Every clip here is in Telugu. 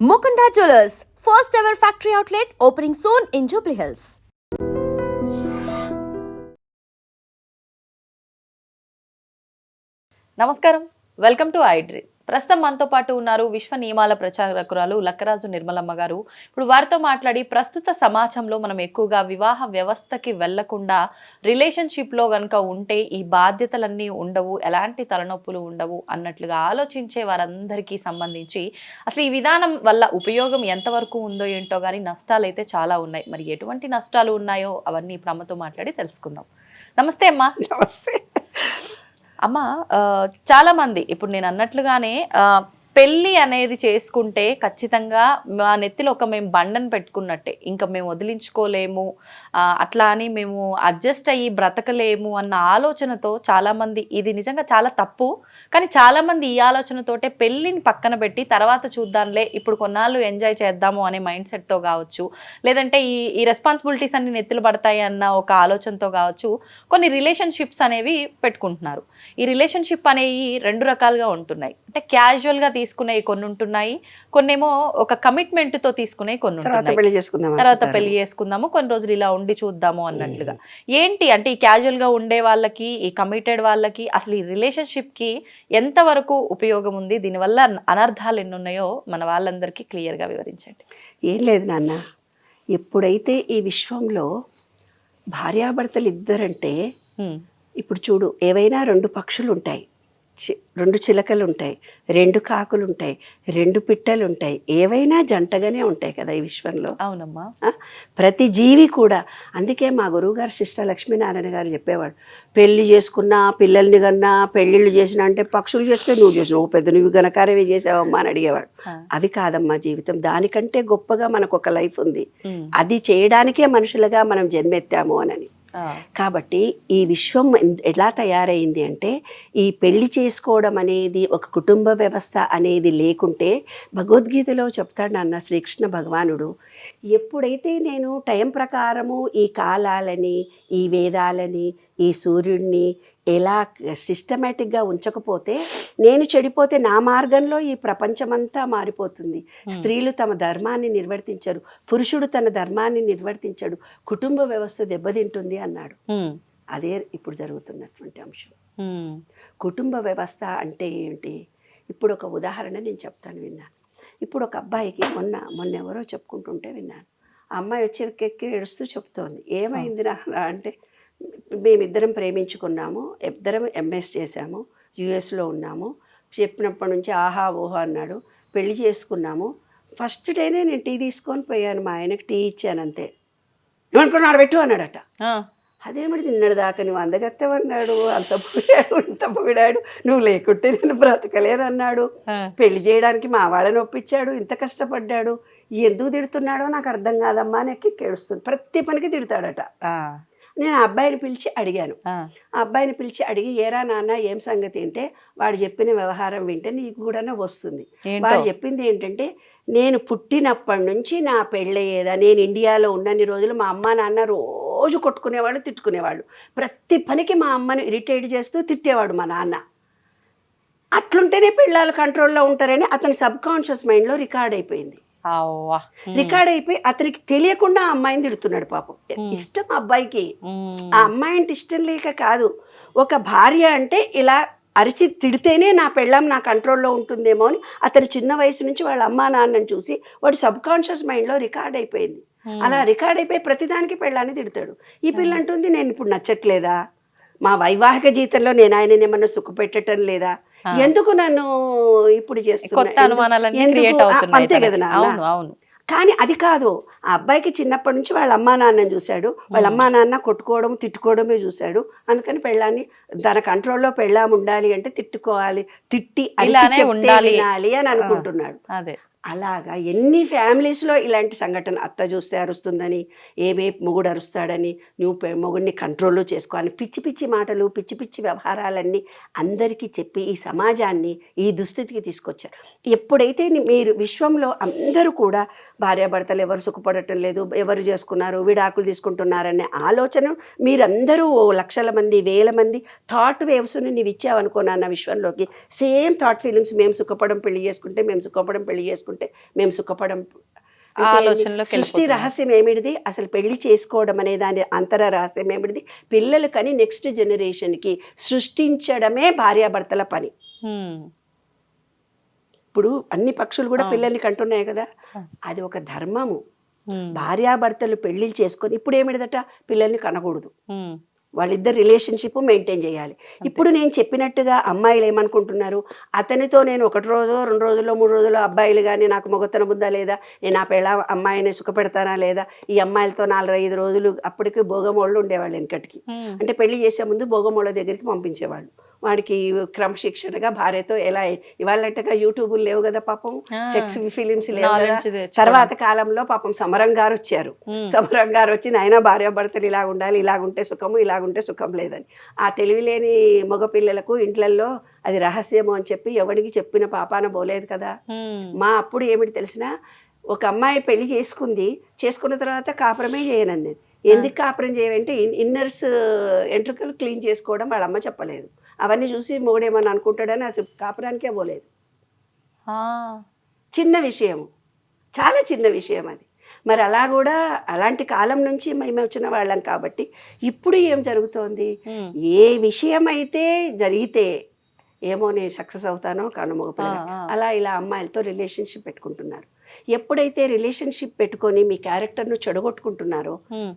Mukunda Jewelers, first ever factory outlet opening soon in Jubilee Hills. నమస్కారం, వెల్కమ్ టు ఐడ్రీ. ప్రస్తుతం మనతో పాటు ఉన్నారు విశ్వ నియమాల ప్రచారకురాలు లక్కరాజు నిర్మలమ్మ గారు. ఇప్పుడు వారితో మాట్లాడి ప్రస్తుత సమాజంలో మనం ఎక్కువగా వివాహ వ్యవస్థకి వెళ్లకుండా రిలేషన్షిప్లో కనుక ఉంటే ఈ బాధ్యతలన్నీ ఉండవు, ఎలాంటి తలనొప్పులు ఉండవు అన్నట్లుగా ఆలోచించే వారందరికీ సంబంధించి అసలు ఈ విధానం వల్ల ఉపయోగం ఎంతవరకు ఉందో ఏంటో కానీ నష్టాలు అయితే చాలా ఉన్నాయి. మరి ఎటువంటి నష్టాలు ఉన్నాయో అవన్నీ ఇప్పుడు అమ్మతో మాట్లాడి తెలుసుకుందాం. నమస్తే అమ్మా. నమస్తే అమ్మ, చాలా మంది ఇప్పుడు నేను అన్నట్లుగానే పెళ్ళి అనేది చేసుకుంటే ఖచ్చితంగా మా నెత్తిలో మేము బండను పెట్టుకున్నట్టే, ఇంకా మేము వదిలించుకోలేము, అట్లా అని మేము అడ్జస్ట్ అయ్యి బ్రతకలేము అన్న ఆలోచనతో చాలామంది, ఇది నిజంగా చాలా తప్పు, కానీ చాలామంది ఈ ఆలోచనతోటే పెళ్ళిని పక్కన పెట్టి తర్వాత చూద్దాంలే, ఇప్పుడు కొన్నాళ్ళు ఎంజాయ్ చేద్దాము అనే మైండ్ సెట్తో కావచ్చు, లేదంటే ఈ రెస్పాన్సిబిలిటీస్ అన్ని నెత్తిలు పడతాయి అన్న ఒక ఆలోచనతో కావచ్చు కొన్ని రిలేషన్షిప్స్ అనేవి పెట్టుకుంటున్నారు. ఈ రిలేషన్షిప్ అనేవి రెండు రకాలుగా ఉంటున్నాయి. అంటే క్యాజువల్గా తీసుకునేవి కొన్ని ఉంటున్నాయి, కొన్నేమో ఒక కమిట్మెంట్తో తీసుకునేవి కొన్ని ఉంటున్నాయి. తర్వాత పెళ్లి చేసుకుందాము, కొన్ని రోజులు ఇలా ఉండి చూద్దాము అన్నట్లుగా. ఏంటి అంటే ఈ క్యాజువల్గా ఉండే వాళ్ళకి, ఈ కమిటెడ్ వాళ్ళకి అసలు ఈ రిలేషన్షిప్కి ఎంతవరకు ఉపయోగం ఉంది, దీనివల్ల అనర్థాలు ఎన్ని ఉన్నాయో మన వాళ్ళందరికీ క్లియర్గా వివరించండి. ఏం లేదు నాన్న, ఎప్పుడైతే ఈ విశ్వంలో భార్యాభర్తలు ఇద్దరంటే, ఇప్పుడు చూడు, ఏవైనా రెండు పక్షులు ఉంటాయి, రెండు చిలకలు ఉంటాయి, రెండు కాకులు ఉంటాయి, రెండు పిట్టలు ఉంటాయి, ఏవైనా జంటగానే ఉంటాయి కదా ఈ విశ్వంలో. అవునమ్మా. ప్రతి జీవి కూడా. అందుకే మా గురువుగారు సిస్టర్ లక్ష్మీనారాయణ గారు చెప్పేవాడు, పెళ్లి చేసుకున్నా, పిల్లల్ని కన్నా, పెళ్ళిళ్ళు చేసినా అంటే పక్షులు చేస్తే నువ్వు చేసినావు, పెద్ద నువ్వు గనకారమే చేసావమ్మా అని అడిగేవాడు. అవి కాదమ్మా జీవితం, దానికంటే గొప్పగా మనకు ఒక లైఫ్ ఉంది, అది చేయడానికే మనుషులుగా మనం జన్మెత్తాము అని. కాబట్టి ఈ విశ్వం ఎలా తయారైంది అంటే, ఈ పెళ్లి చేసుకోవడం అనేది, ఒక కుటుంబ వ్యవస్థ అనేది లేకుంటే, భగవద్గీతలో చెప్తాడు నాన్న శ్రీకృష్ణ భగవానుడు, ఎప్పుడైతే నేను టైం ప్రకారము ఈ కాలాలని, ఈ వేదాలని, ఈ సూర్యుడిని ఎలా సిస్టమేటిక్గా ఉంచకపోతే, నేను చెడిపోతే నా మార్గంలో ఈ ప్రపంచమంతా మారిపోతుంది. స్త్రీలు తమ ధర్మాన్ని నిర్వర్తించరు, పురుషుడు తన ధర్మాన్ని నిర్వర్తించడు, కుటుంబ వ్యవస్థ దెబ్బతింటుంది అన్నాడు. అదే ఇప్పుడు జరుగుతున్నటువంటి అంశం. కుటుంబ వ్యవస్థ అంటే ఏంటి? ఇప్పుడు ఒక ఉదాహరణ నేను చెప్తాను, విన్నాను. ఇప్పుడు ఒక అబ్బాయికి మొన్న ఎవరో చెప్పుకుంటుంటే విన్నాను, ఆ అమ్మాయి వచ్చి ఎక్కి ఏడుస్తూ చెప్తోంది, ఏమైంది రా అంటే, మేమిద్దరం ప్రేమించుకున్నాము, ఇద్దరం ఎంఎస్ చేశాము, యుఎస్లో ఉన్నాము, చెప్పినప్పటి నుంచి ఆహా ఊహా అన్నాడు, పెళ్లి చేసుకున్నాము, ఫస్ట్ డేనే నేను టీ తీసుకొని పోయాను, మా ఆయనకు టీ ఇచ్చాను అంతే, ఏమనుకున్నాడు పెట్టు అన్నాడట. అదేమిటి తిన్నాడు దాకా నువ్వు అందగత్తవన్నాడు, అంత పోయాడు ఇంత పోయాడు, నువ్వు లేకుంటే నేను బ్రతకలేను అన్నాడు, పెళ్లి చేయడానికి మా వాళ్ళని ఒప్పించాడు, ఇంత కష్టపడ్డాడు, ఎందుకు తిడుతున్నాడో నాకు అర్థం కాదమ్మా అని ఎక్కేడుస్తుంది, ప్రతి పనికి తిడతాడట. నేను ఆ అబ్బాయిని పిలిచి అడిగాను, ఆ అబ్బాయిని పిలిచి అడిగి, ఏరా నాన్న ఏం సంగతి అంటే, వాడు చెప్పిన వ్యవహారం వింటే నీకు కూడా వస్తుంది. వాడు చెప్పింది ఏంటంటే, నేను పుట్టినప్పటి నుంచి నా పెళ్ళయ్యేదా, నేను ఇండియాలో ఉన్నన్ని రోజులు మా అమ్మ నాన్న రోజు కొట్టుకునేవాళ్ళు, తిట్టుకునేవాళ్ళు, ప్రతి పనికి మా అమ్మని ఇరిటేట్ చేస్తూ తిట్టేవాడు మా నాన్న. అట్లుంటేనే పిల్లలు కంట్రోల్లో ఉంటారని అతని సబ్కాన్షియస్ మైండ్లో రికార్డ్ అయిపోయింది. రికార్డ్ అయిపోయి అతనికి తెలియకుండా ఆ అమ్మాయిని తిడుతున్నాడు. పాపం ఇష్టం అబ్బాయికి, ఆ అమ్మాయి అంటే ఇష్టం లేక కాదు, ఒక భార్య అంటే ఇలా అరిచి తిడితేనే నా పెళ్ళాం నా కంట్రోల్లో ఉంటుందేమో అని అతను చిన్న వయసు నుంచి వాళ్ళ అమ్మా నాన్నని చూసి వాడు సబ్కాన్షియస్ మైండ్లో రికార్డ్ అయిపోయింది. అలా రికార్డ్ అయిపోయి ప్రతిదానికి పెళ్ళాన్ని తిడతాడు. ఈ పిల్ల అంటుంది, నేను ఇప్పుడు నచ్చట్లేదా, మా వైవాహిక జీవితంలో నేను ఆయనని ఏమన్నా సుఖపెట్టడం లేదా, ఎందుకు నన్ను ఇప్పుడు చేస్తున్నా, అంతే కదా నాన్న. కానీ అది కాదు, ఆ అబ్బాయికి చిన్నప్పటి నుంచి వాళ్ళ అమ్మా నాన్నని చూశాడు, వాళ్ళ అమ్మా నాన్న కొట్టుకోవడం తిట్టుకోవడమే చూశాడు, అందుకని పెళ్ళాన్ని తన కంట్రోల్లో పెళ్ళాం ఉండాలి అంటే తిట్టుకోవాలి, తిట్టి అరిచి వినాలి అని అనుకుంటున్నాడు. అలాగా ఎన్ని ఫ్యామిలీస్లో ఇలాంటి సంఘటన, అత్త చూస్తే అరుస్తుందని, ఏమే మొగుడు అరుస్తాడని, నువ్వు మొగుడిని కంట్రోల్లో చేసుకోవాలి, పిచ్చి పిచ్చి మాటలు, పిచ్చి పిచ్చి వ్యవహారాలన్నీ అందరికీ చెప్పి ఈ సమాజాన్ని ఈ దుస్థితికి తీసుకొచ్చారు. ఎప్పుడైతే మీరు విశ్వంలో అందరూ కూడా భార్యాభర్తలు ఎవరు సుఖపడటం లేదు, ఎవరు చేసుకున్నారు, విడాకులు తీసుకుంటున్నారనే ఆలోచన మీరందరూ లక్షల మంది, వేల మంది థాట్ వేవ్స్ని నీవు ఇచ్చావనుకోనా విశ్వంలోకి, సేమ్ థాట్ ఫీలింగ్స్, మేము సుఖపడం పెళ్లి చేసుకుంటే, మేము సుఖపడం పెళ్లి చేసుకుంటే చేసుకుంటే మేము సుఖపడం. ఆ ఆలోచనలోకి సృష్టి వెళ్ళిపోతున్నారు. రహస్యం ఏమిటిది, అసలు పెళ్లి చేసుకోవడం అనే దాని అంతర రహస్యం ఏమిటిది, పిల్లలు కానీ నెక్స్ట్ జనరేషన్కి సృష్టించడమే భార్యాభర్తల పని. హ్మ్. ఇప్పుడు అన్ని పక్షులు కూడా అవును. పిల్లల్ని కంటున్నాయి కదా, అవును. అది ఒక ధర్మము. హ్మ్. భార్యాభర్తలు పెళ్లిళ్ళు చేసుకొని ఇప్పుడు ఏమిటిదట, పిల్లల్ని కనకూడదు, హ్మ్. వాళ్ళిద్దరు రిలేషన్షిప్ మెయింటైన్ చేయాలి. ఇప్పుడు నేను చెప్పినట్టుగా అమ్మాయిలు ఏమనుకుంటున్నారు, అతనితో నేను 1 రోజు 2 రోజుల్లో 3 రోజుల్లో అబ్బాయిలు కానీ నాకు మొగతనం ఉందా లేదా, నేను ఆ పెళ్ళ అమ్మాయిని సుఖపెడతానా లేదా, ఈ అమ్మాయిలతో 4-5 రోజులు అప్పటికి భోగమోళ్ళు ఉండేవాళ్ళు వెనకటికి. హ్మ్. అంటే పెళ్లి చేసే ముందు భోగమోళ్ళ దగ్గరికి పంపించేవాళ్ళు, వాడికి క్రమశిక్షణగా భార్యతో ఎలా. ఇవాళట్టుగా యూట్యూబులు లేవు కదా పాపం, ఆ. సెక్స్ ఫిలిమ్స్ లేవు కదా. నాలెడ్జ్ తెచ్చుకోవడం. తర్వాత కాలంలో పాపం సమరం గారు వచ్చారు. హ్మ్. సమరం గారు వచ్చి నాయన భార్యాభర్తలు ఇలా ఉండాలి, ఇలాగుంటే సుఖము, ఇలాగుంటే సుఖం లేదని. ఆ తెలివిలేని మగపిల్లలకు ఇంట్లల్లో అది రహస్యము అని చెప్పి ఎవరికి చెప్పిన పాపాన పోలేదు కదా. హ్మ్. మా అప్పుడు ఏమిటి తెలిసిన, ఒక అమ్మాయి పెళ్లి చేసుకున్న తర్వాత కాపురమే చేయనంది. ఎందుకు కాపురం చేయమంటే ఇన్నర్స్ ఎంట్రుకలు క్లీన్ చేసుకోవడం వాళ్ళ అమ్మ చెప్పలేదు. అవన్నీ చూసి మొగుడేమని అనుకుంటాడని అసలు కాపురానికే పోలేదు. ఆ. చిన్న విషయము, చాలా చిన్న విషయం అది. మరి అలా కూడా అలాంటి కాలం నుంచి మేము వచ్చిన వాళ్ళం కాబట్టి ఇప్పుడు ఏం జరుగుతోంది, హ్మ్. ఏ విషయం అయితే జరిగితే ఏమో నేను సక్సెస్ అవుతానో కాను మగపిల్ల, ఆ. అలా ఇలా అమ్మాయిలతో రిలేషన్షిప్ పెట్టుకుంటున్నారు. ఎప్పుడైతే రిలేషన్షిప్ పెట్టుకొని మీ క్యారెక్టర్ను చెడగొట్టుకుంటున్నారో హ్మ్.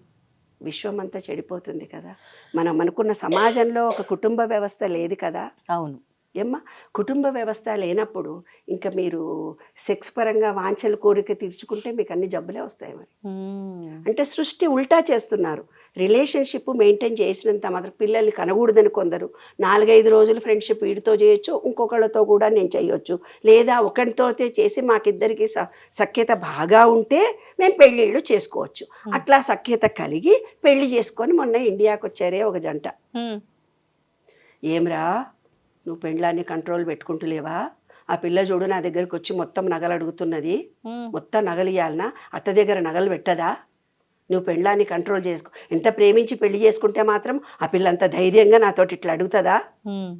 విశ్వం అంతా చెడిపోతుంది కదా. మనం అనుకున్న సమాజంలో ఒక కుటుంబ వ్యవస్థ లేదు కదా. అవును. ఏమ్మా, కుటుంబ వ్యవస్థ లేనప్పుడు ఇంకా మీరు సెక్స్ పరంగా వాంఛలు కోరిక తీర్చుకుంటే మీకు అన్ని జబ్బులే వస్తాయి మరి. హ్మ్. అంటే సృష్టి ఉల్టా చేస్తున్నారు. రిలేషన్షిప్ మెయింటైన్ చేసినంత మాత్రం పిల్లల్ని కనకూడదని కొందరు 4-5 రోజులు ఫ్రెండ్షిప్ వీడితో చేయొచ్చు, ఇంకొకళ్ళతో కూడా నేను చేయొచ్చు, లేదా ఒకరితో చేసి మాకిద్దరికి సఖ్యత బాగా ఉంటే మేము పెళ్ళిళ్ళు చేసుకోవచ్చు. అట్లా సఖ్యత కలిగి పెళ్లి చేసుకొని మొన్న ఇండియాకి వచ్చారే ఒక జంట. హ్మ్. ఏమ్రా నువ్వు పెళ్ళాన్ని కంట్రోల్ పెట్టుకుంటలేవా, ఆ పిల్ల చూడు నా దగ్గరికి వచ్చి మొత్తం నగలు అడుగుతున్నది, హ్మ్. మొత్తం నగలు ఇవ్వాలనా, అత్త దగ్గర నగలు పెట్టదా, నువ్వు పెళ్ళాన్ని కంట్రోల్ చేసుకో, ఎంత ప్రేమించి పెళ్లి చేసుకుంటే మాత్రం ఆ పిల్ల అంత ధైర్యంగా నాతోటి ఇట్లా అడుగుతుందా. హ్మ్.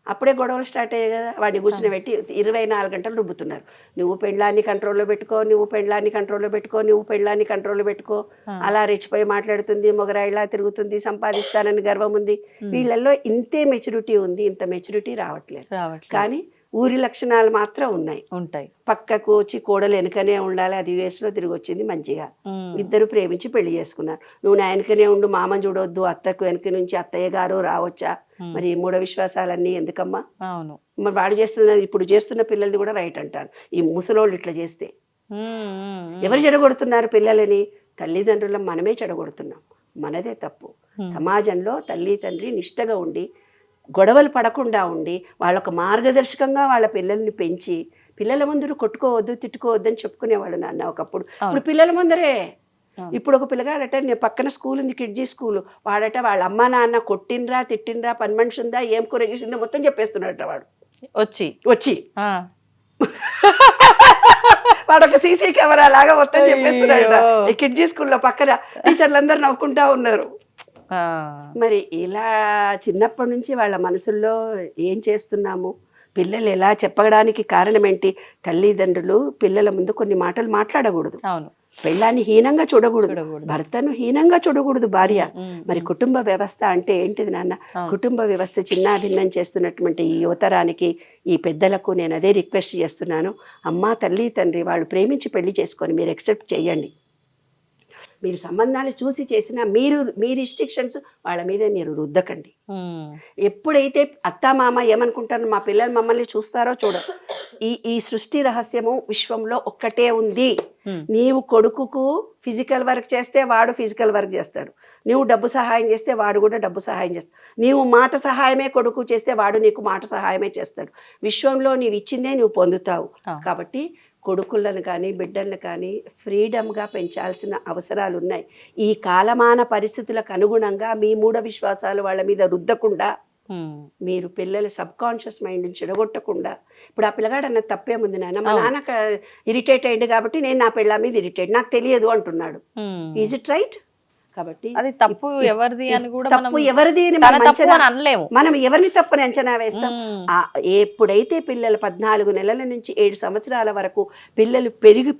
అప్పుడే గొడవలు స్టార్ట్ అయ్యాయి కదా. వాడిని కూర్చుని పెట్టి 24 గంటలు రుబ్బుతున్నారు, నువ్వు పెళ్ళాన్ని కంట్రోల్లో పెట్టుకో, నువ్వు పెళ్ళాన్ని కంట్రోల్లో పెట్టుకో, నువ్వు పెళ్ళాన్ని కంట్రోల్లో పెట్టుకో. అలా రెచ్చిపోయి మాట్లాడుతుంది, మొగరాయిలా తిరుగుతుంది, సంపాదిస్తానని గర్వం ఉంది. వీళ్ళల్లో ఇంతే మెచ్యూరిటీ ఉంది, ఇంత మెచ్యూరిటీ రావట్లేదు. కానీ ఊరి లక్షణాలు మాత్రం ఉన్నాయి. ఉంటాయి. పక్కకు వచ్చి కోడలు వెనుకనే ఉండాలి, అది వేసులో తిరిగి వచ్చింది మంచిగా. ఇద్దరు ప్రేమించి పెళ్లి చేసుకున్నారు. నువ్వు నా వెనుకనే ఉండు, మామని చూడొద్దు, అత్తకు వెనుక నుంచి అత్తయ్య గారు రావచ్చా, మరి మూఢ విశ్వాసాలన్నీ ఎందుకమ్మా. అవును. మరి వాడు ఇప్పుడు చేస్తున్న పిల్లల్ని కూడా రైట్ అంటారు. ఈ ముసలోళ్ళు ఇట్లా చేస్తే ఎవరు చెడగొడుతున్నారు పిల్లలని, తల్లిదండ్రులను మనమే చెడగొడుతున్నాం, మనదే తప్పు. సమాజంలో తల్లి తండ్రి నిష్టగా ఉండి గొడవలు పడకుండా ఉండి వాళ్ళొక మార్గదర్శకంగా వాళ్ళ పిల్లల్ని పెంచి, పిల్లల ముందర కొట్టుకోవద్దు తిట్టుకోవద్దు అని చెప్పుకునేవాడు నాన్న ఒకప్పుడు. ఇప్పుడు పిల్లల ముందరే. ఇప్పుడు ఒక పిల్లగాడట, నేను పక్కన స్కూల్ ఉంది, కిడ్జీ స్కూల్, వాడట వాళ్ళ అమ్మ నాన్న కొట్టినరా తిట్టినరా, పని మనిషి ఉందా, ఏం కూర చేసిందో మొత్తం చెప్పేస్తున్నాడట వాడు వచ్చి వాడు ఒక సీసీ కెమెరా లాగా మొత్తం చెప్పేస్తున్నాడట. ఈ కిడ్జీ స్కూల్లో పక్కన టీచర్లందరూ నవ్వుకుంటా ఉన్నారు. మరి ఇలా చిన్నప్పటి నుంచి వాళ్ళ మనసుల్లో ఏం చేస్తున్నాము, పిల్లలు ఎలా చెప్పడానికి కారణం ఏంటి, తల్లిదండ్రులు పిల్లల ముందు కొన్ని మాటలు మాట్లాడకూడదు, పెళ్ళాన్ని హీనంగా చూడకూడదు, భర్తను హీనంగా చూడకూడదు భార్య. మరి కుటుంబ వ్యవస్థ అంటే ఏంటిది నాన్న, కుటుంబ వ్యవస్థ చిన్నాభిన్నం చేస్తున్నటువంటి ఈ యువతరానికి, ఈ పెద్దలకు నేను అదే రిక్వెస్ట్ చేస్తున్నాను. అమ్మ తల్లి తండ్రి వాళ్ళు ప్రేమించి పెళ్లి చేసుకొని మీరు యాక్సెప్ట్ చేయండి. మీరు సంబంధాలు చూసి చేసినా మీ రిస్ట్రిక్షన్స్ వాళ్ళ మీద మీరు రుద్దకండి. ఎప్పుడైతే అత్తామామ ఏమనుకుంటారో మా పిల్లలు మమ్మల్ని చూస్తారో చూడరు. ఈ సృష్టి రహస్యము విశ్వంలో ఒక్కటే ఉంది. నీవు కొడుకుకు ఫిజికల్ వర్క్ చేస్తే వాడు ఫిజికల్ వర్క్ చేస్తాడు, నువ్వు డబ్బు సహాయం చేస్తే వాడు కూడా డబ్బు సహాయం చేస్తాడు, నీవు మాట సహాయమే కొడుకు చేస్తే వాడు నీకు మాట సహాయమే చేస్తాడు. విశ్వంలో నీవు ఇచ్చిందే నువ్వు పొందుతావు. కాబట్టి కొడుకులను కానీ బిడ్డలను కానీ ఫ్రీడమ్గా పెంచాల్సిన అవసరాలు ఉన్నాయి. ఈ కాలమాన పరిస్థితులకు అనుగుణంగా మీ మూఢ విశ్వాసాలు వాళ్ళ మీద రుద్దకుండా, మీరు పిల్లల సబ్కాన్షియస్ మైండ్ని చెడగొట్టకుండా. ఇప్పుడు ఆ పిల్లగాడు అన్న తప్పేముంది నాన్న, మా నాన్న ఇరిటేట్ అయ్యింది కాబట్టి నేను నా పిల్ల మీద ఇరిటేట్, నాకు తెలియదు అంటున్నాడు. Is it right? కాబట్టి అది తప్పు ఎవరిది అని కూడా మనం తప్పు ఎవరిది అని తన మనం తప్పు అంచనా- అని అనలేము. మనం ఎవరిని తప్పని అంచనా వేస్తాం. మ్మ్. ఎప్పుడైతే పిల్లలు 14 నెలల నుంచి 7 సంవత్సరాల వరకు పిల్లలు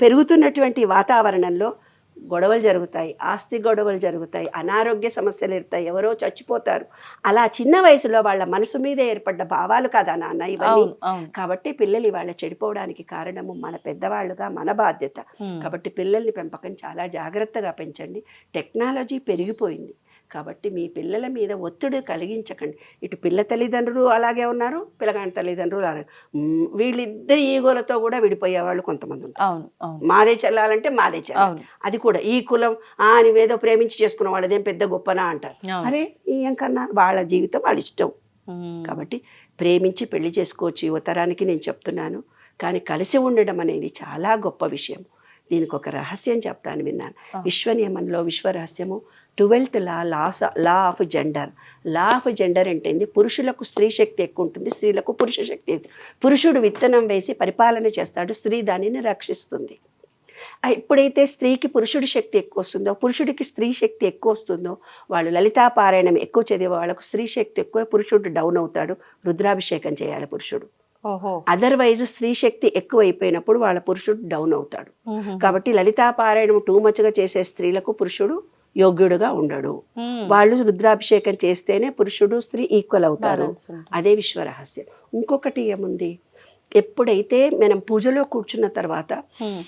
పెరుగుతున్నటువంటి వాతావరణంలో గొడవలు జరుగుతాయి, ఆస్తి గొడవలు జరుగుతాయి, అనారోగ్య సమస్యలు ఇరుతాయి, ఎవరో చచ్చిపోతారు. అలా చిన్న వయసులో వాళ్ళ మనసు మీద ఏర్పడ్డ భావాలు కదా నాన్న ఇవన్నీ. అవును, అవును. కాబట్టి పిల్లలు ఇవాళ చెడిపోవడానికి కారణము మన పెద్దవాళ్ళుగా మన బాధ్యత. మ్మ్. కాబట్టి పిల్లల్ని పెంపకం చాలా జాగ్రత్తగా పెంచండి. టెక్నాలజీ పెరిగిపోయింది కాబట్టి మీ పిల్లల మీద ఒత్తిడి కలిగించకండి. ఇటు పిల్ల తల్లిదండ్రులు అలాగే ఉన్నారు, పిల్లగాని తల్లిదండ్రులు అలాగే. వీళ్ళిద్దరు ఈగోలతో కూడా విడిపోయే వాళ్ళు కొంతమంది ఉంటారు. అవును, అవును, మాదే చెల్లాలంటే మాదే చెల్లాలి, అవును. అది కూడా ఈ కులం నువ్వేదో ప్రేమించి చేసుకున్న వాళ్ళదేం పెద్ద గొప్పనా అంటారు. అవును. అరే ఏం కన్నా వాళ్ళ జీవితం వాళ్ళ ఇష్టం. మ్మ్. కాబట్టి ప్రేమించి పెళ్లి చేసుకోవచ్చు యువతరానికి నేను చెప్తున్నాను. కానీ కలిసి ఉండడం అనేది చాలా గొప్ప విషయం. దీనికి ఒక రహస్యం చెప్తాను, విన్నాను. విశ్వనియమంలో విశ్వరహస్యము 12th law of gender. Law of gender అంటే పురుషులకు స్త్రీ శక్తి ఎక్కువ ఉంటుంది, స్త్రీలకు పురుష శక్తి. పురుషుడు విత్తనం వేసి పరిపాలన చేస్తాడు, స్త్రీ దానిని రక్షిస్తుంది. ఎప్పుడైతే స్త్రీకి పురుషుడి శక్తి ఎక్కువ వస్తుందో, పురుషుడికి స్త్రీ శక్తి ఎక్కువ వస్తుందో, వాళ్ళు లలితాపారాయణం ఎక్కువ చదివే వాళ్ళకు స్త్రీ శక్తి ఎక్కువ, పురుషుడు డౌన్ అవుతాడు, రుద్రాభిషేకం చేయాలి పురుషుడు. ఓహో. అదర్వైజ్ స్త్రీ శక్తి ఎక్కువ అయిపోయినప్పుడు వాళ్ళ పురుషుడు డౌన్ అవుతాడు. మ్మ్. కాబట్టి లలితాపారాయణం టూ మచ్గా చేసే స్త్రీలకు పురుషుడు యోగ్యుడుగా ఉండడు. మ్మ్. వాళ్ళు రుద్రాభిషేకం చేస్తేనే పురుషుడు స్త్రీ ఈక్వల్ అవుతారు. Balance ఉంటుంది. అదే విశ్వరహస్యం. ఇంకొకటి ఏముంది, ఎప్పుడైతే మనం పూజలో కూర్చున్న తర్వాత మ్మ్.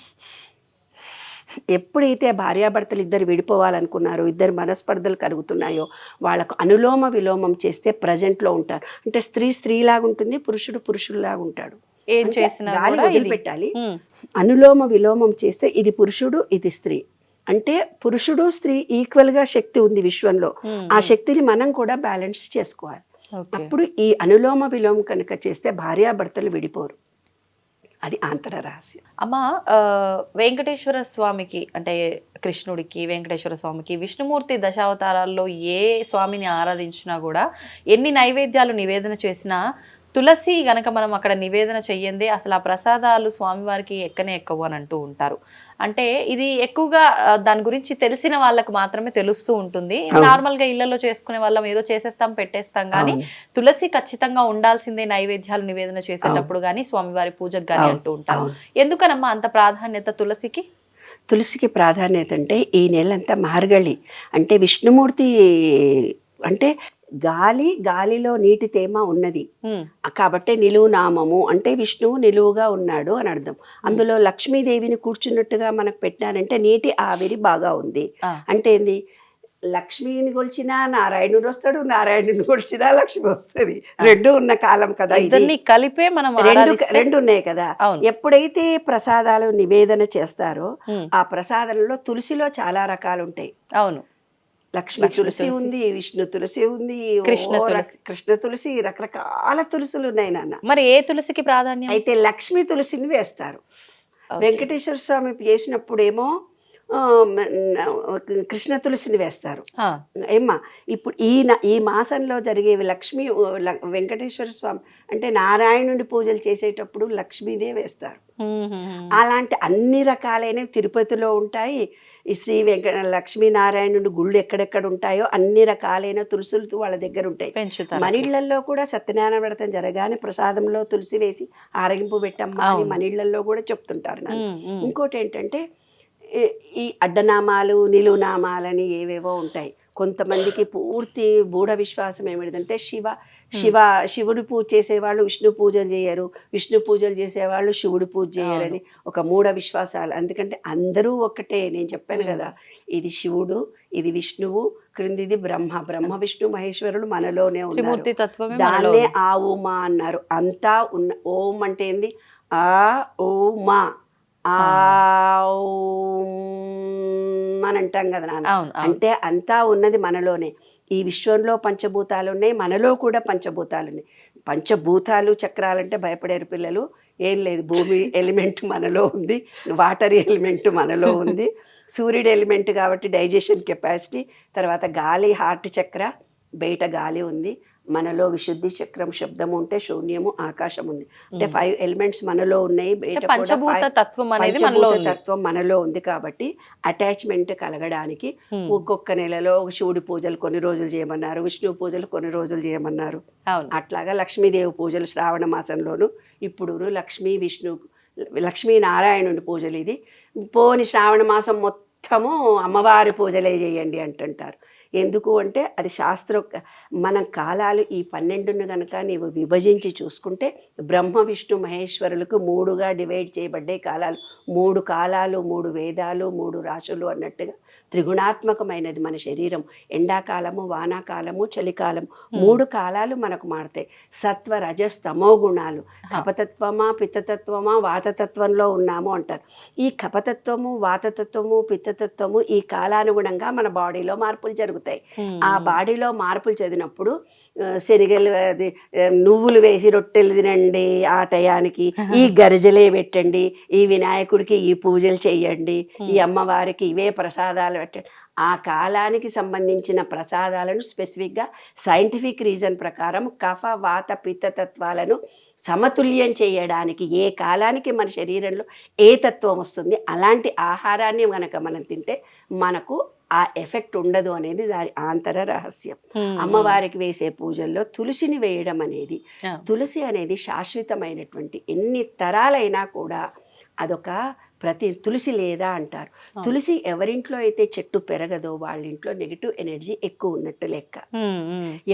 ఎప్పుడైతే భార్యాభర్తలు ఇద్దరు విడిపోవాలనుకున్నారో, ఇద్దరు మనస్పర్ధలు కలుగుతున్నాయో, వాళ్ళకు అనులోమ విలోమం చేస్తే ప్రజెంట్లో ఉంటారు. అంటే స్త్రీ స్త్రీలాగా ఉంటుంది, పురుషుడు పురుషుడిలాగా ఉంటాడు. ఏం అంటే చేసినా గాలి కూడా ఇది. వదిలిపెట్టాలి. మ్మ్. అనులోమ విలోమం చేస్తే ఇది పురుషుడు ఇది స్త్రీ. అంటే పురుషుడు స్త్రీ ఈక్వల్గా శక్తి ఉంది విశ్వంలో. మ్మ్. ఆ శక్తిని మనం కూడా బ్యాలెన్స్ చేసుకోవాలి. ఓకే. అప్పుడు ఈ అనులోమ విలోమం కనుక చేస్తే భార్యాభర్తలు విడిపోరు. అది ఆంతర రహస్యం. అమ్మ, వెంకటేశ్వర స్వామికి అంటే కృష్ణుడికి, వెంకటేశ్వర స్వామికి, విష్ణుమూర్తి దశావతారాల్లో ఏ స్వామిని ఆరాధించినా కూడా ఎన్ని నైవేద్యాలు నివేదన చేసినా తులసి గనక మనం అక్కడ నివేదన చెయ్యందే అసలు ఆ ప్రసాదాలు స్వామివారికి ఎక్కనే ఎక్కవు అని అంటూ ఉంటారు. అంటే ఇది ఎక్కువగా దాని గురించి తెలిసిన వాళ్ళకు మాత్రమే తెలుస్తూ ఉంటుంది. నార్మల్ గా ఇళ్లలో చేసుకునే వాళ్ళం ఏదో చేసేస్తాం పెట్టేస్తాం కానీ తులసి ఖచ్చితంగా ఉండాల్సిందే నైవేద్యాలు నివేదన చేసేటప్పుడు కానీ స్వామివారి పూజకు కానీ అంటూ ఉంటారు. ఎందుకనమ్మా అంత ప్రాధాన్యత తులసికి? తులసికి ప్రాధాన్యత అంటే ఈ నెలంతా మార్గళి అంటే విష్ణుమూర్తి అంటే గాలిలో నీటి తేమ ఉన్నది కాబట్టి నిలువు నామము అంటే విష్ణువు నిలువుగా ఉన్నాడు అని అర్థం. అందులో లక్ష్మీదేవిని కూర్చున్నట్టుగా మనకు పెట్టారంటే నీటి ఆవిరి బాగా ఉంది. అంటే ఏంది, లక్ష్మిని కొలిచినా నారాయణుడు వస్తాడు, నారాయణుని కొలిచినా లక్ష్మి వస్తుంది. రెండు ఉన్న కాలం కదా ఇది, కలిపే మనం రెండు ఉన్నాయి కదా. ఎప్పుడైతే ప్రసాదాలు నివేదన చేస్తారో ఆ ప్రసాదంలో తులసిలో చాలా రకాలు ఉంటాయి. అవును, లక్ష్మి తులసి ఉంది, విష్ణు తులసి ఉంది, కృష్ణ తులసి, రకరకాల తులసులు ఉన్నాయి నాన్న. మరి ఏ తులసికి ప్రాధాన్యం? అయితే లక్ష్మీ తులసిని వేస్తారు. వెంకటేశ్వర స్వామి చేసినప్పుడేమో కృష్ణ తులసిని వేస్తారు. ఏమ్మా ఇప్పుడు ఈ మాసంలో జరిగేవి లక్ష్మీ వెంకటేశ్వర స్వామి అంటే నారాయణుడి పూజలు చేసేటప్పుడు లక్ష్మీదే వేస్తారు. అలాంటి అన్ని రకాలైన తిరుపతిలో ఉంటాయి. ఈ శ్రీ లక్ష్మీనారాయణుడి గుళ్ళు ఎక్కడెక్కడ ఉంటాయో అన్ని రకాలైన తులసులు వాళ్ళ దగ్గర ఉంటాయి. మనిళ్ళల్లో కూడా సత్యనారాయణ వ్రతం జరగానే ప్రసాదంలో తులసి వేసి ఆరగింపు పెట్టమ్మా అని మనిళ్ళల్లో కూడా చెప్తుంటారు. ఇంకోటి ఏంటంటే ఈ అడ్డనామాలు నిలువునామాలని ఏవేవో ఉంటాయి. కొంతమందికి పూర్తి గూఢ విశ్వాసం ఏమిటంటే శివుడు పూజ చేసేవాళ్ళు విష్ణు పూజలు చేయరు, విష్ణు పూజలు చేసేవాళ్ళు శివుడు పూజ చేయరని ఒక మూఢ విశ్వాసాలు. ఎందుకంటే అందరూ ఒకటే. నేను చెప్పాను కదా, ఇది శివుడు, ఇది విష్ణువు, క్రిందిది బ్రహ్మ విష్ణు మహేశ్వరుడు మనలోనే ఉన్నారు. దాన్నే ఆ ఉమా అన్నారు. అంతా ఉన్న ఓం అంటే ఏంది, ఆ ఉమా అని అంటాం కదా నాన్న. అంటే అంతా ఉన్నది మనలోనే. ఈ విశ్వంలో పంచభూతాలు ఉన్నాయి, మనలో కూడా పంచభూతాలు ఉన్నాయి. పంచభూతాలు చక్రాలంటే భయపడారు పిల్లలు. ఏం లేదు, భూమి ఎలిమెంట్ మనలో ఉంది, వాటర్ ఎలిమెంట్ మనలో ఉంది, సూర్యుడు ఎలిమెంట్ కాబట్టి డైజెషన్ కెపాసిటీ, తర్వాత గాలి హార్ట్ చక్ర, బయట గాలి ఉంది, మనలో విశుద్ధి చక్రం శబ్దము ఉంటే శూన్యము ఆకాశం ఉంది. అంటే 5 ఎలిమెంట్స్ మనలో ఉన్నాయి. బయట కూడా పంచభూత తత్వం అనేది మనలో పంచభూత ఉంది. తత్వం మనలో ఉంది కాబట్టి అటాచ్మెంట్ కలగడానికి ఒక్కొక్క నెలలో శివుడి పూజలు కొన్ని రోజులు చేయమన్నారు, విష్ణు పూజలు కొన్ని రోజులు చేయమన్నారు. అవును. అట్లాగా లక్ష్మీదేవి పూజలు శ్రావణ మాసంలోను, ఇప్పుడు లక్ష్మీనారాయణుని పూజలు. ఇది పోని శ్రావణ మాసం మొత్తము అమ్మవారి పూజలే చేయండి అంటుంటారు. ఎందుకు అంటే అది మనం కాలాలు ఈ 12ను కనుక నీవు విభజించి చూసుకుంటే బ్రహ్మ విష్ణు మహేశ్వరులకు 3గా డివైడ్ చేయబడ్డే కాలాలు. 3 కాలాలు, 3 వేదాలు, 3 రాశులు అన్నట్టుగా త్రిగుణాత్మకమైనది మన శరీరం. ఎండాకాలము, వానాకాలము, చలికాలం 3 కాలాలు మనకు మారుతాయి. సత్వ రజస్ తమో గుణాలు. కపతత్వమా పిత్తతత్వమా వాతతత్వంలో ఉన్నాము అంటారు. ఈ కపతత్వము, వాతతత్వము, పిత్తతత్వము ఈ కాలానుగుణంగా మన బాడీలో మార్పులు జరుగుతాయి. ఆ బాడీలో మార్పులు చదివినప్పుడు శనగలు నువ్వులు వేసి రొట్టెలు తినండి ఆ టయానికి, ఈ గరిజలే పెట్టండి, ఈ వినాయకుడికి ఈ పూజలు చెయ్యండి, ఈ అమ్మవారికి ఇవే ప్రసాదాలు పెట్టండి. ఆ కాలానికి సంబంధించిన ప్రసాదాలను స్పెసిఫిక్గా సైంటిఫిక్ రీజన్ ప్రకారం కఫ వాత పిత్తతత్వాలను సమతుల్యం చేయడానికి ఏ కాలానికి మన శరీరంలో ఏ తత్వం వస్తుంది అలాంటి ఆహారాన్ని మనం తింటే మనకు ఆ ఎఫెక్ట్ ఉండదు అనేది దాని ఆంతర రహస్యం. అమ్మవారికి వేసే పూజల్లో తులసిని వేయడం అనేది, తులసి అనేది శాశ్వతమైనటువంటి ఎన్ని తరాలైనా కూడా అదొక తులసి లేదా అంటారు. తులసి ఎవరింట్లో అయితే చెట్టు పెరగదో వాళ్ళ ఇంట్లో నెగిటివ్ ఎనర్జీ ఎక్కువ ఉన్నట్టు లెక్క.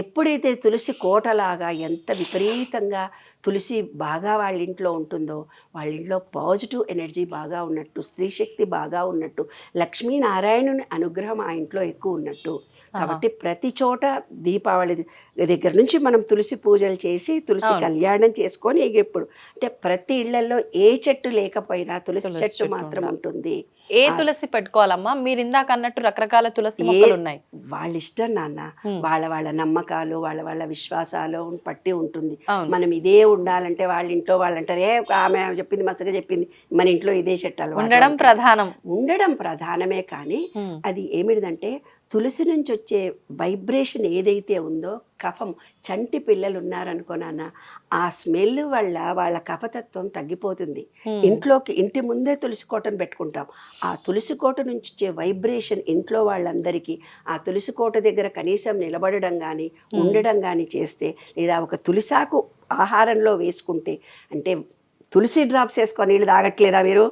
ఎప్పుడైతే తులసి కోటలాగా ఎంత విపరీతంగా తులసి బాగా వాళ్ళ ఇంట్లో ఉంటుందో వాళ్ళ ఇంట్లో పాజిటివ్ ఎనర్జీ బాగా ఉన్నట్టు, స్త్రీ శక్తి బాగా ఉన్నట్టు, లక్ష్మీనారాయణుని అనుగ్రహం ఆ ఇంట్లో ఎక్కువ ఉన్నట్టు. కాబట్టి ప్రతి చోట దీపావళి దగ్గర నుంచి మనం తులసి పూజలు చేసి తులసి కళ్యాణం చేసుకొని ఎప్పుడు అంటే ప్రతి ఇళ్లలో ఏ చెట్టు లేకపోయినా తులసి చెట్టు మాత్రం ఉంటుంది. ఏ తులసి పెట్టుకోవాలమ్మా? మీరు ఇందాక అన్నట్టు రకరకాల తులసి మొక్కలు ఉన్నాయి. వాళ్ళ ఇష్టం నాన్న, వాళ్ళ నమ్మకాలు, వాళ్ళ విశ్వాసాలు పట్టి ఉంటుంది. మనం ఇదే ఉండాలంటే వాళ్ళ ఇంట్లో వాళ్ళు అంటారు, ఆమె చెప్పింది మస్తుగా చెప్పింది, మన ఇంట్లో ఇదే చెట్టాలు ఉండడం ప్రధానమే. కానీ అది ఏమిటిదంటే తులసి నుంచి వచ్చే వైబ్రేషన్ ఏదైతే ఉందో కఫం, చంటి పిల్లలు ఉన్నారనుకోనాన్న ఆ స్మెల్ వల్ల వాళ్ళ కఫతత్వం తగ్గిపోతుంది. ఇంటి ముందే తులసి కోటను పెట్టుకుంటాం. ఆ తులసి కోట నుంచి వచ్చే వైబ్రేషన్ ఇంట్లో వాళ్ళందరికీ ఆ తులసి కోట దగ్గర కనీసం నిలబడడం కానీ ఉండడం కానీ చేస్తే, లేదా ఒక తులసాకు ఆహారంలో వేసుకుంటే, అంటే తులసి డ్రాప్స్ వేసుకొని నీళ్ళు తాగట్లేదా మీరు?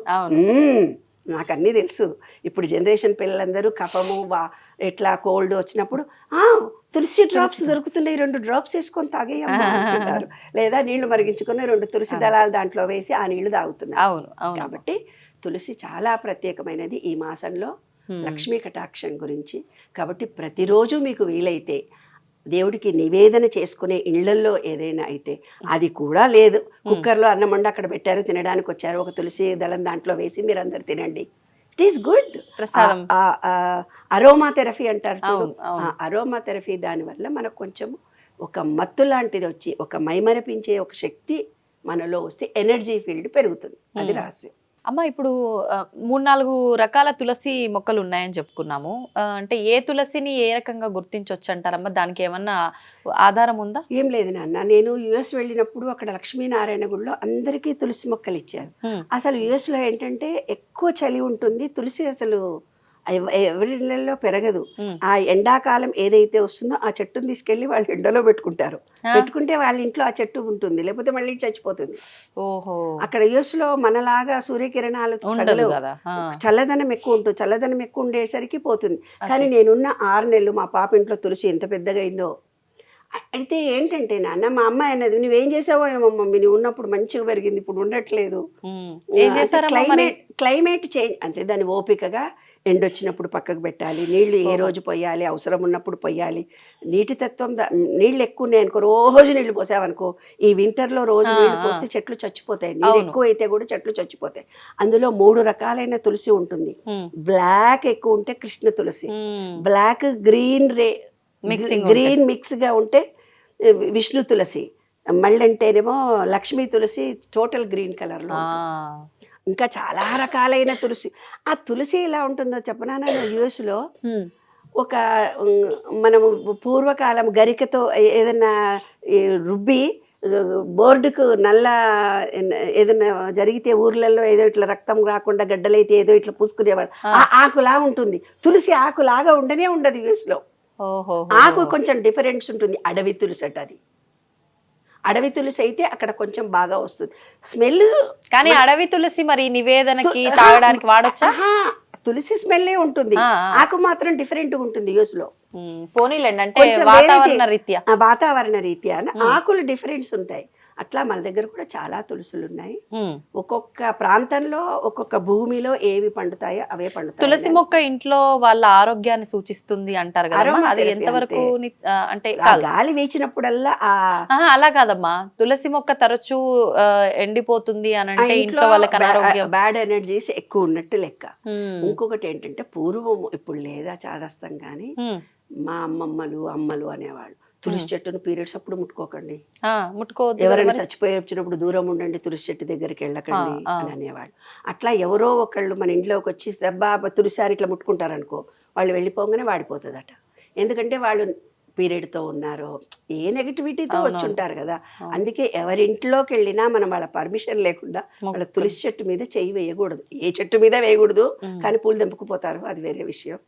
నాకు అన్నీ తెలుసు. ఇప్పుడు జనరేషన్ పిల్లలందరూ కఫము ఎట్లా కోల్డ్ వచ్చినప్పుడు తులసి డ్రాప్స్ దొరుకుతున్నాయి, 2 డ్రాప్స్ వేసుకొని తాగేయమ్మా అంటున్నారు. లేదా నీళ్లు మరిగించుకొని 2 తులసి దళాలు దాంట్లో వేసి ఆ నీళ్లు తాగుతున్నారు. కాబట్టి తులసి చాలా ప్రత్యేకమైనది ఈ మాసంలో లక్ష్మీ కటాక్షం గురించి. కాబట్టి ప్రతిరోజు మీకు వీలైతే దేవుడికి నివేదన చేసుకునే ఇళ్లల్లో ఏదైనా అయితే, అది కూడా లేదు కుక్కర్లో అన్నం వండి అక్కడ పెట్టారు, తినడానికి వచ్చారు, ఒక తులసి దళం దాంట్లో వేసి మీరు అందరు తినండి, it is good. Aroma therapy అంటారు చూడు, అరోమా థెరపీ దానివల్ల మనకు కొంచెం ఒక మత్తు లాంటిది వచ్చి ఒక మైమరపించే ఒక శక్తి మనలో వస్తే ఎనర్జీ ఫీల్డ్ పెరుగుతుంది. అది రహస్యం. అమ్మ, ఇప్పుడు 3-4 రకాల తులసి మొక్కలు ఉన్నాయని చెప్పుకున్నాము. అంటే ఏ తులసిని ఏ రకంగా గుర్తించవచ్చు అంటారమ్మా? దానికి ఏమన్నా ఆధారం ఉందా? ఏం లేదు నాన్న, నేను యుఎస్ వెళ్ళినప్పుడు అక్కడ లక్ష్మీనారాయణ గుడిలో అందరికీ తులసి మొక్కలు ఇచ్చారు. అసలు యుఎస్లో ఏంటంటే ఎక్కువ చలి ఉంటుంది, తులసి అసలు ఎవరిళ్ళల్లో పెరగదు. ఆ ఎండాకాలం ఏదైతే వస్తుందో ఆ చెట్టును తీసుకెళ్లి వాళ్ళు ఎండలో పెట్టుకుంటారు. పెట్టుకుంటే వాళ్ళ ఇంట్లో ఆ చెట్టు ఉంటుంది, లేకపోతే మళ్ళీ చచ్చిపోతుంది. ఓహో. అక్కడ యుఎస్ లో మనలాగా సూర్యకిరణాలు చల్లదనం ఎక్కువ ఉంటుంది, చల్లదనం ఎక్కువ ఉండేసరికి పోతుంది. కానీ నేనున్న 6 నెలలు మా పాప ఇంట్లో తులసి ఎంత పెద్దగా అయిందో. అయితే ఏంటంటే నాన్న, మా అమ్మాయి అన్నది, నువ్వేం చేసావో ఏమో మమ్మీ, నువ్వు ఉన్నప్పుడు మంచిగా పెరిగింది, ఇప్పుడు ఉండట్లేదు. క్లైమేట్ చేంజ్ అంటే దాని ఓపికగా ఎండొచ్చినప్పుడు పక్కకు పెట్టాలి, నీళ్లు ఏ రోజు పోయాలి, అవసరం ఉన్నప్పుడు పోయాలి. నీటి తత్వం నీళ్ళు ఎక్కువ ఉన్నాయి అనుకో, రోజు నీళ్లు పోసావనుకో, ఈ వింటర్లో రోజు నీళ్లు పోస్తే చెట్లు చచ్చిపోతాయి. నీళ్ళు ఎక్కువ అయితే కూడా చెట్లు చచ్చిపోతాయి. అందులో 3 రకాలైన తులసి ఉంటుంది. బ్లాక్ ఎక్కువ ఉంటే కృష్ణ తులసి, బ్లాక్ గ్రీన్ గ్రీన్ మిక్స్ గా ఉంటే విష్ణు తులసి, మళ్ళీ అంటేనేమో లక్ష్మీ తులసి టోటల్ గ్రీన్ కలర్ లో. ఇంకా చాలా రకాలైన తులసి. ఆ తులసి ఎలా ఉంటుందో చెప్పనా, యుఎస్ లో ఒక మనము పూర్వకాలం గరికతో ఏదైనా రుబ్బి బోర్డుకు నల్ల ఏదైనా జరిగితే ఊర్లలో ఏదో ఇట్లా రక్తం రాకుండా గడ్డలైతే ఏదో ఇట్లా పూసుకునేవాడు. ఆ ఆకులా ఉంటుంది. తులసి ఆకులాగా ఉండనే ఉండదు యూస్లో. ఆకు కొంచెం డిఫరెన్స్ ఉంటుంది. అడవి తులసి అట అది. అడవి తులసి అయితే అక్కడ కొంచెం బాగా వస్తుంది స్మెల్. కానీ అడవి తులసి మరి నివేదనకి తాగడానికి వాడొచ్చా? తులసి స్మెల్లే ఉంటుంది, ఆకు మాత్రం డిఫరెంట్ ఉంటుంది యూస్ లో. పోనీలేండి, అంటే వాతావరణ రీత్యా ఆకులు డిఫరెన్స్ ఉంటాయి. అట్లా మన దగ్గర కూడా చాలా తులసులు ఉన్నాయి. ఒక్కొక్క ప్రాంతంలో ఒక్కొక్క భూమిలో ఏవి పండుతాయో అవే పండుతాయి. తులసి మొక్క ఇంట్లో వాళ్ళ ఆరోగ్యాన్ని సూచిస్తుంది అంటారు కదా, అది ఎంతవరకు అంటే గాలి వీచినప్పుడల్లా అలా కాదమ్మా, తులసి మొక్క తరచూ ఎండిపోతుంది అని అంటే ఇంట్లో వాళ్ళకి అనారోగ్యం, బ్యాడ్ ఎనర్జీస్ ఎక్కువ ఉన్నట్టు లెక్క. ఇంకొకటి ఏంటంటే పూర్వం, ఇప్పుడు లేదా చాదస్తం కానీ మా అమ్మలు అనేవాళ్ళు తులసి చెట్టును పీరియడ్స్ అప్పుడు ముట్టుకోకండి, ముట్టుకోవద్దు, ఎవరైనా చచ్చిపోయి వచ్చినప్పుడు దూరం ఉండండి, తులసి చెట్టు దగ్గరికి వెళ్ళకండి అని అనేవాళ్ళు. అట్లా ఎవరో ఒకళ్ళు మన ఇంట్లోకి వచ్చి బాబా తులసారి ఇట్లా ముట్టుకుంటారనుకో, వాళ్ళు వెళ్ళిపోగానే వాడిపోతుందట. ఎందుకంటే వాళ్ళు పీరియడ్తో ఉన్నారో ఏ నెగిటివిటీతో వచ్చి ఉంటారు కదా. అందుకే ఎవరింట్లోకి వెళ్ళినా మనం వాళ్ళ పర్మిషన్ లేకుండా వాళ్ళ తులసి చెట్టు మీద చెయ్యి వేయకూడదు. ఏ చెట్టు మీద వేయకూడదు, కానీ పూలు తెంపుకుపోతారు, అది వేరే విషయం.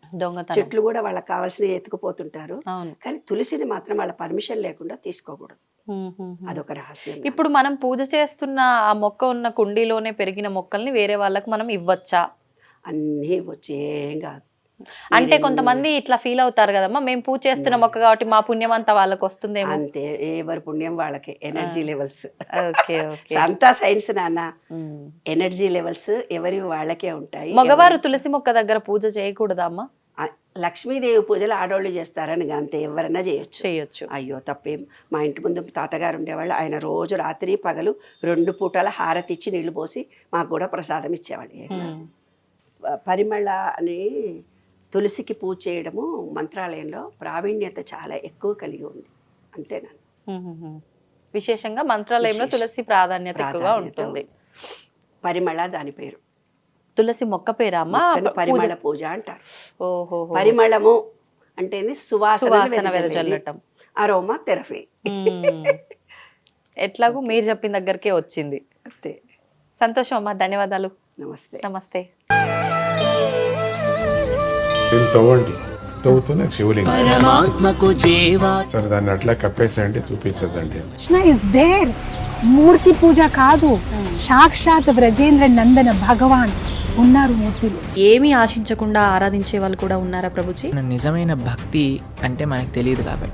చెట్లు కూడా వాళ్ళకి కావాల్సినవి ఎత్తుకుపోతుంటారు, కానీ తులసిని మాత్రం వాళ్ళ పర్మిషన్ లేకుండా తీసుకోకూడదు. అదొక రహస్యం. ఇప్పుడు మనం పూజ చేస్తున్న ఆ మొక్క ఉన్న కుండీలోనే పెరిగిన మొక్కల్ని వేరే వాళ్ళకి మనం ఇవ్వచ్చా? అన్నీ ఇవ్వచ్చు, ఏం కాదు. అంటే కొంతమంది ఇట్లా ఫీల్ అవుతారు కదమ్మా, మేము పూజ చేస్తున్న మొక్క కాబట్టి మా పుణ్యం అంతా వాళ్ళకి వస్తుందేమో. అంతే, ఎవరి పుణ్యం వాళ్ళకి. ఎనర్జీ లెవెల్స్ అంతా సైన్స్ నాన్న. ఎనర్జీ లెవెల్స్ ఎవరి వాళ్ళకే ఉంటాయి. మగవారు తులసి మొక్క దగ్గర పూజ చేయకూడదా అమ్మా? లక్ష్మీదేవి పూజలు ఆడవాళ్ళు చేస్తారని అంతే, ఎవరైనా చేయొచ్చు. అయ్యో తప్పేం. మా ఇంటి ముందు తాతగారు ఉండేవాళ్ళు, ఆయన రోజు రాత్రి పగలు 2 పూటల హారతి ఇచ్చి నీళ్లు పోసి మాకు కూడా ప్రసాదం ఇచ్చేవాళ్ళు. పరిమళ అని తులసికి పూజ చేయడము మంత్రాలయంలో ప్రావీణ్యత చాలా ఎక్కువ కలిగి ఉంది. అంతేనా? విశేషంగా మంత్రాలయంలో తులసి ప్రాధాన్యత ఎక్కువగా ఉంటుంది. పరిమళ దాని పేరు. తులసి మొక్క పేరా అమ్మా? పరిమళ పూజ అంటారు. ఓహో. పరిమళము అంటే సువాసన వెదజల్లటం, అరోమా థెరపీ. ఎట్లాగూ మీరు చెప్పిన దగ్గరకే వచ్చింది. అంతే. సంతోషం అమ్మా, ధన్యవాదాలు. నమస్తే. నమస్తే. తవ్వండి, తవ్వుతున్న శివలింగం సరే, దాన్ని అట్లా కప్పేసేయండి, చూపించదండి. Krishna is there. మూర్తి పూజ కాదు, సాక్షాత్ బ్రజేంద్ర నందన భగవాన్ ఉన్నారు మూర్తిలో. ఏమీ ఆశించకుండా ఆరాధించే వాళ్ళు కూడా ఉన్నారా ప్రభుజీ? నిజమైన భక్తి అంటే మనకు తెలియదు కాబట్టి